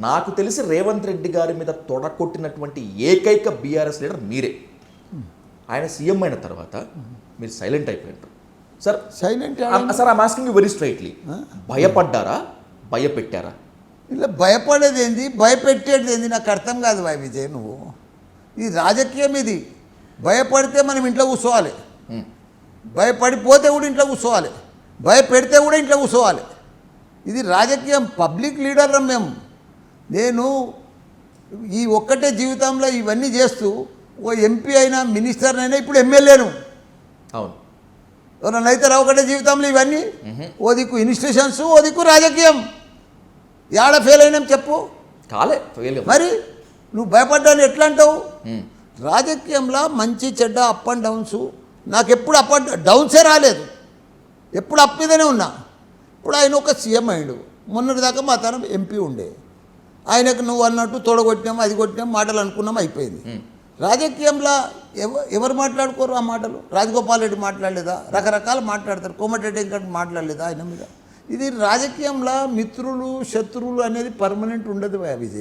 నాకు తెలిసి రేవంత్ రెడ్డి గారి మీద తొడగొట్టినటువంటి ఏకైక బీఆర్ఎస్ లీడర్ మీరే. ఆయన సీఎం అయిన తర్వాత మీరు సైలెంట్ అయిపోయారు sir. Silent sir I'm asking you very straightly, భయపడ్డారా భయపెట్టారా? ఇలా భయపడేది ఏంది, భయపెట్టేది ఏంది నాకు అర్థం కాదు భాయ్ విజయ్. నువ్వు ఇది రాజకీయం, ఇది భయపడితే మనం ఇంట్లో కూర్చోవాలి, భయపడిపోతే కూడా ఇంట్లో కూర్చోవాలి, భయపెడితే కూడా ఇంట్లో కూర్చోవాలి. ఇది రాజకీయం, పబ్లిక్ లీడర్ మేము. నేను ఈ ఒక్కటే జీవితంలో ఇవన్నీ చేస్తూ ఓ ఎంపీ అయినా మినిస్టర్ అయినా ఇప్పుడు ఎమ్మెల్యేను. అవును, ఎవరన్నా అయితే ఒకటే జీవితంలో ఇవన్నీ ఓ దిక్కు ఇన్స్టిట్యూషన్స్, ఓ దిక్కు రాజకీయం. ఏడ ఫెయిల్ అయినాం చెప్పు? కాలే మరి నువ్వు భయపడ్డాను ఎట్లా అంటావు? రాజకీయంలో మంచి చెడ్డ అప్ అండ్ డౌన్స్, నాకు ఎప్పుడు అప్ అండ్ డౌన్సే రాలేదు, ఎప్పుడు అప్ మీదనే ఉన్నా. ఇప్పుడు ఆయన ఒక సీఎం అయ్యాడు, మొన్నటిదాకా మా తరం ఎంపీ ఉండే. ఆయనకు నువ్వు అన్నట్టు తొడగొట్టినాం, అది కొట్టినాం, మాటలు అనుకున్నాం, అయిపోయింది. రాజకీయంలో ఎవరు మాట్లాడుకోరు ఆ మాటలు? రాజగోపాల్ రెడ్డి మాట్లాడలేదా? రకరకాలు మాట్లాడతారు. కోమటిరెడ్డి ఇంకా మాట్లాడలేదా ఆయన మీద? ఇది రాజకీయంలో మిత్రులు శత్రువులు అనేది పర్మనెంట్ ఉండదు విజయ్.